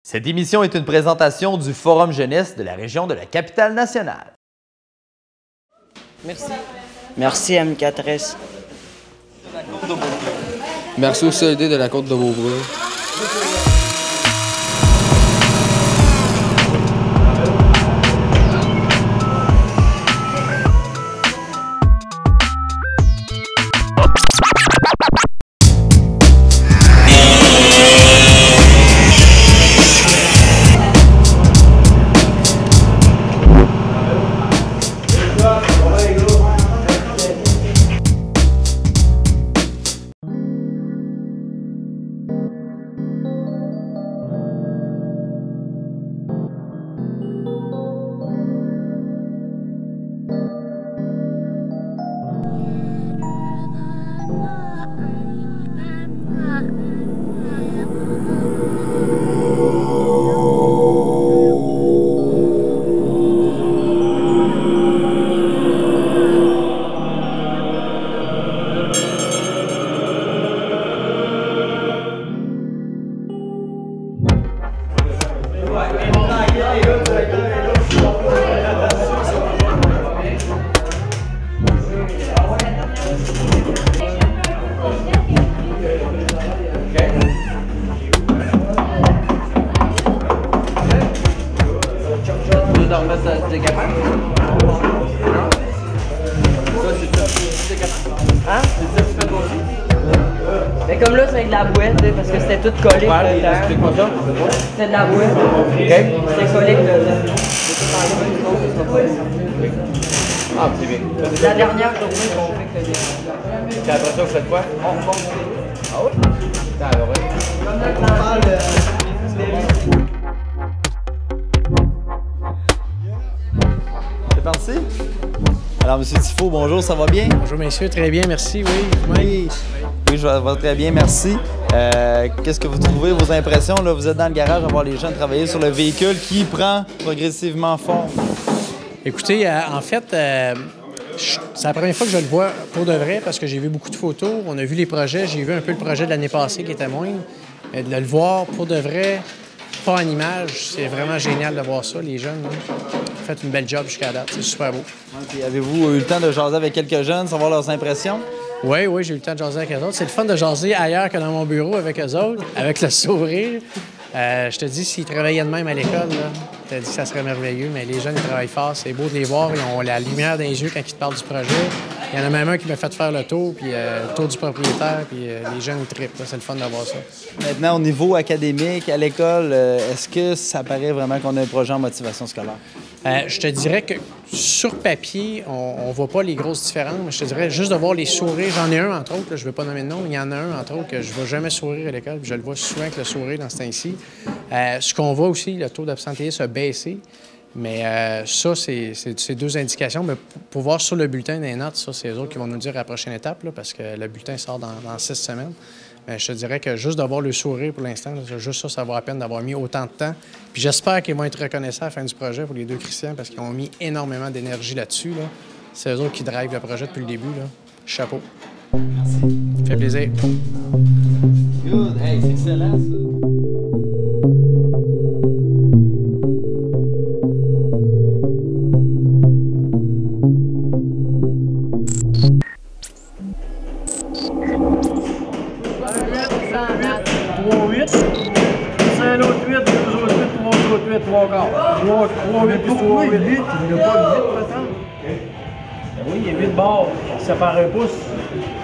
Cette émission est une présentation du Forum jeunesse de la région de la Capitale-Nationale. Merci. Merci MK13. Merci au CLD de la Côte de Beaubrun. Hein? Mais comme là, c'est avec de la bouette, parce que c'était tout collé. C'était de la bouette. Okay. C'était collé avec de Ah, c'est bien. la dernière journée qu'on fait que des... Puis après ça, vous faites quoi? On remonte. Ah oui? Ah, ouais. C'est parti? Alors, M. Tifo, bonjour, ça va bien? Bonjour messieurs, très bien, merci, oui. Oui, je vais très bien, merci. Qu'est-ce que vous trouvez, vos impressions? Là, vous êtes dans le garage à voir les jeunes travailler sur le véhicule qui prend progressivement forme. Écoutez, en fait, c'est la première fois que je le vois pour de vrai parce que j'ai vu beaucoup de photos, on a vu les projets, j'ai vu un peu le projet de l'année passée qui était moindre. Mais de le voir pour de vrai, pas en image, c'est vraiment génial de voir ça, les jeunes. Ont fait une belle job jusqu'à date, c'est super beau. Avez-vous eu le temps de jaser avec quelques jeunes, savoir leurs impressions? Oui, j'ai eu le temps de jaser avec eux autres. C'est le fun de jaser ailleurs que dans mon bureau avec eux autres, avec le sourire. Je te dis, s'ils travaillaient de même à l'école, je te dis que ça serait merveilleux, mais les jeunes, ils travaillent fort. C'est beau de les voir. Ils ont la lumière dans les yeux quand ils te parlent du projet. Il y en a même un qui m'a fait faire le tour, puis le tour du propriétaire, puis les jeunes, ils trippent. C'est le fun d'avoir ça. Maintenant, au niveau académique, à l'école, est-ce que ça paraît vraiment qu'on a un projet en motivation scolaire? Je te dirais que sur papier, on ne voit pas les grosses différences, mais je te dirais juste de voir les sourires. J'en ai un, entre autres, là, je ne veux pas nommer de nom, mais il y en a un, entre autres, que je ne vois jamais sourire à l'école, puis je le vois souvent avec le sourire dans ce temps-ci. Ce qu'on voit aussi, le taux d'absentéisme a baissé, mais ça, c'est deux indications. Mais pour voir sur le bulletin des notes, ça, c'est eux autres qui vont nous dire à la prochaine étape, là, parce que le bulletin sort dans 6 semaines. Mais je te dirais que juste d'avoir le sourire pour l'instant, juste ça vaut la peine d'avoir mis autant de temps. Puis j'espère qu'ils vont être reconnaissants à la fin du projet pour les deux Christians parce qu'ils ont mis énormément d'énergie là-dessus. Là. C'est eux autres qui drivent le projet depuis le début. Là. Chapeau. Merci. Ça fait plaisir. Good. Hey, c'est excellent, ça. Oui, il y a 8 barres, ça fait 1 pouce.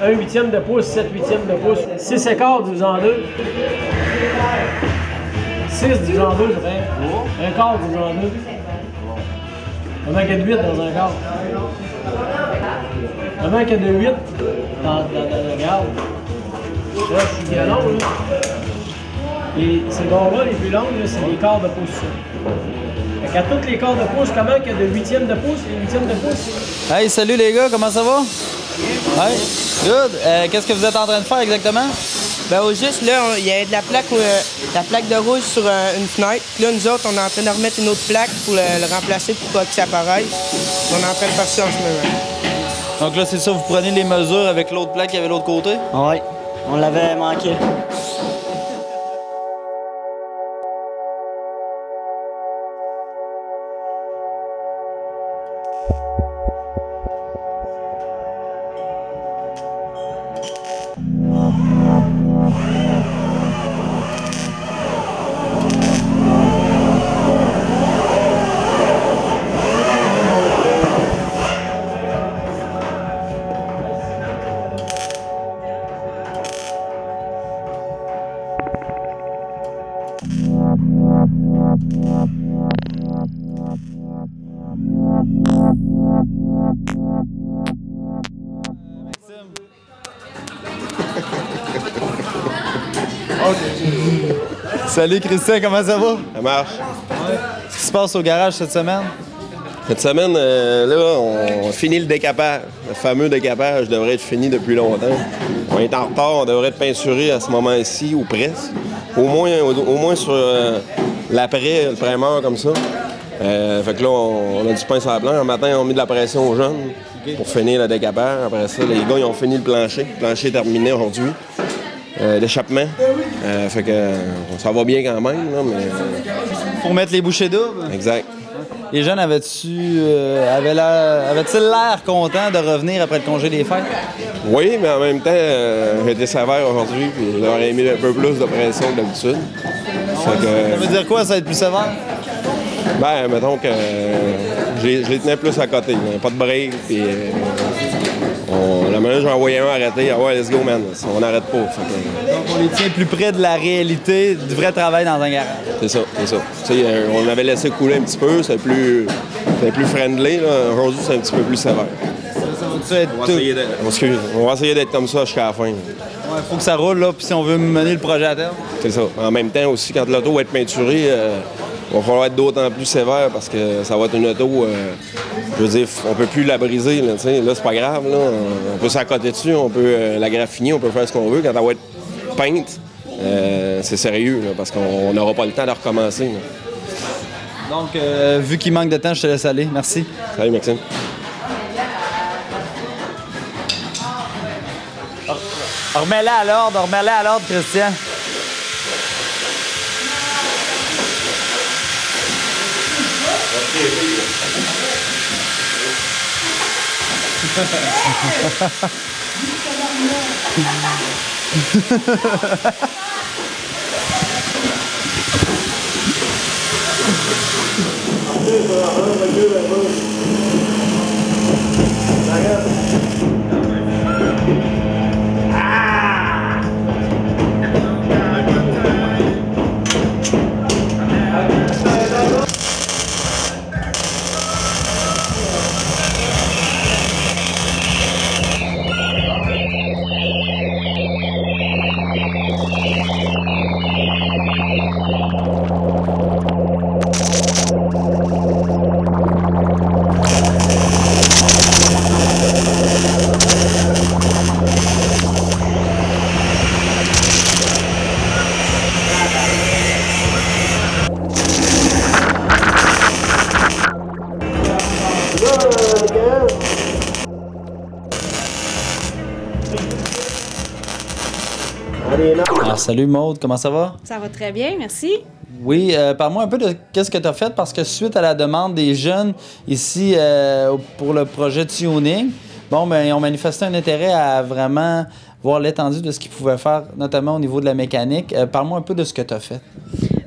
1 huitième de pouce, 7 huitièmes de pouce. 6 écarts divisé en 2. 6 divisé en 2, ça fait 1 quart divisé en 2. On manque de 8 dans un quart. On manque de 8 dans le garde. Là, je suis bien long, là. Et ces barres-là, les plus longues, c'est les quarts de pouce. Fait qu'à tous les quarts de pouce, comment qu'il y a de huitièmes de pouce et huitièmes de pouce? Hey, salut les gars, comment ça va? Hey, good. Qu'est-ce que vous êtes en train de faire exactement? Ben au juste, là, il y a de la plaque de rouge sur une fenêtre. Puis là, nous autres, on est en train de remettre une autre plaque pour le remplacer pour pas que ça apparaisse. On est en train de faire ça en ce moment. Donc là, c'est ça, vous prenez les mesures avec l'autre plaque qui avait l'autre côté? Oui, on l'avait manqué. Salut Christian, comment ça va? Ça marche. Qu'est-ce qui se passe au garage cette semaine? Cette semaine, là, on finit le décapage. Le fameux décapage devrait être fini depuis longtemps. On est en retard, on devrait être peinturé à ce moment-ci, ou presque. Au moins sur l'après, le primeur comme ça. Fait que là, on a du pain sur la planche. Un matin, on a mis de la pression aux jeunes pour finir le décapage. Après ça, les gars, ils ont fini le plancher. Le plancher est terminé aujourd'hui. L'échappement. Fait que ça va bien quand même, là, mais... Pour mettre les bouchées doubles? Exact. Les jeunes avaient-ils l'air contents de revenir après le congé des fêtes? Oui, mais en même temps, j'ai été sévère aujourd'hui, puis je leur ai mis un peu plus de pression que d'habitude. Ça veut dire quoi, ça va être plus sévère? Ben, mettons que je les tenais plus à côté. Pas de break, puis la manière j'ai envoyé un arrêter. Ah ouais, let's go, man. On n'arrête pas. Donc, on les tient plus près de la réalité du vrai travail dans un garage. C'est ça, c'est ça. On avait laissé couler un petit peu, c'était plus friendly. Aujourd'hui, c'est un petit peu plus sévère. Ça va être on va essayer d'être comme ça jusqu'à la fin. Il faut que ça roule, là, puis si on veut mener le projet à terme. C'est ça. En même temps aussi, quand l'auto va être peinturée, il va falloir être d'autant plus sévère parce que ça va être une auto, je veux dire, on peut plus la briser. Là, c'est pas grave. Là. On peut s'accoter dessus, on peut la graffiner, on peut faire ce qu'on veut. Quand elle va être peinte, c'est sérieux là, parce qu'on n'aura pas le temps de recommencer. Là. Donc, vu qu'il manque de temps, je te laisse aller. Merci. Salut, Maxime. Remets-la à l'ordre, Christian. Alors, salut Maude, comment ça va? Ça va très bien, merci. Oui, parle-moi un peu de qu'est-ce que tu as fait parce que suite à la demande des jeunes ici pour le projet Tuning, bon, ben, ils ont manifesté un intérêt à vraiment voir l'étendue de ce qu'ils pouvaient faire, notamment au niveau de la mécanique. Parle-moi un peu de ce que tu as fait.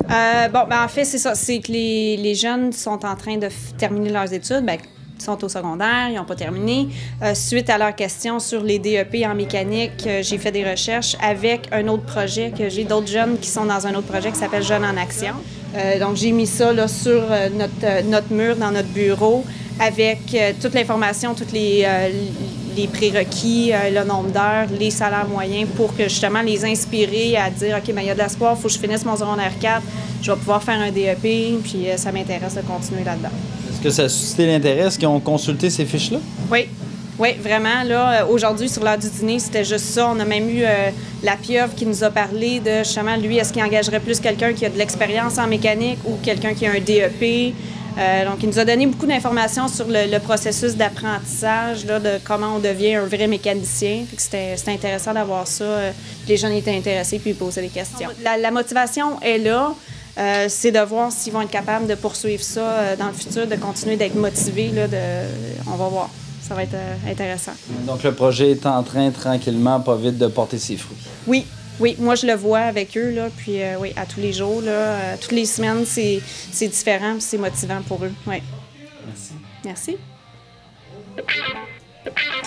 En fait, c'est ça. C'est que les jeunes sont en train de terminer leurs études. Bien, ils sont au secondaire, ils n'ont pas terminé. Suite à leurs questions sur les DEP en mécanique, j'ai fait des recherches avec un autre projet que j'ai d'autres jeunes qui sont dans un autre projet qui s'appelle Jeunes en action. Donc, j'ai mis ça là, sur notre mur dans notre bureau avec toute l'information, tous les prérequis, le nombre d'heures, les salaires moyens pour que justement les inspirer à dire « OK, bien, il y a de l'espoir, il faut que je finisse mon secondaire 4, je vais pouvoir faire un DEP, puis ça m'intéresse de continuer là-dedans. » Est-ce que ça a suscité l'intérêt? Est-ce qu'ils ont consulté ces fiches-là? Oui. Oui, vraiment. Là, aujourd'hui, sur l'heure du dîner, c'était juste ça. On a même eu la pieuvre qui nous a parlé de, justement, lui, est-ce qu'il engagerait plus quelqu'un qui a de l'expérience en mécanique ou quelqu'un qui a un DEP? Donc, il nous a donné beaucoup d'informations sur le processus d'apprentissage, là, de comment on devient un vrai mécanicien. C'était intéressant d'avoir ça. Les jeunes étaient intéressés puis ils posaient des questions. La motivation est là. C'est de voir s'ils vont être capables de poursuivre ça dans le futur, de continuer d'être motivés. Là, on va voir. Ça va être intéressant. Donc, le projet est en train, tranquillement, pas vite, de porter ses fruits. Oui. Oui, moi, je le vois avec eux, là, puis oui, à tous les jours, là, toutes les semaines, c'est différent, puis c'est motivant pour eux. Oui. Merci.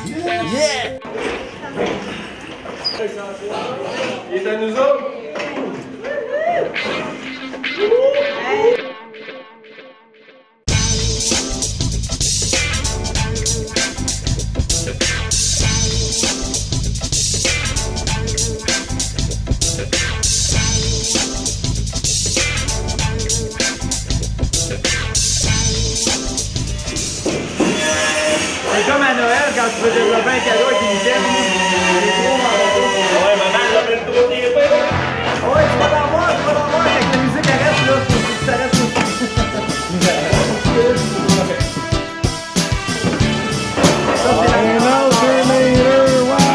Yeah! Il est à nous autres! Hey! quand tu veux développer un cadeau avec une vitesse. Ouais, maman, elle a fait le tour des mains. Ouais, tu vas l'avoir avec la musique à reste, là. Faut que ça reste aussi. Ça, c'est la Wow!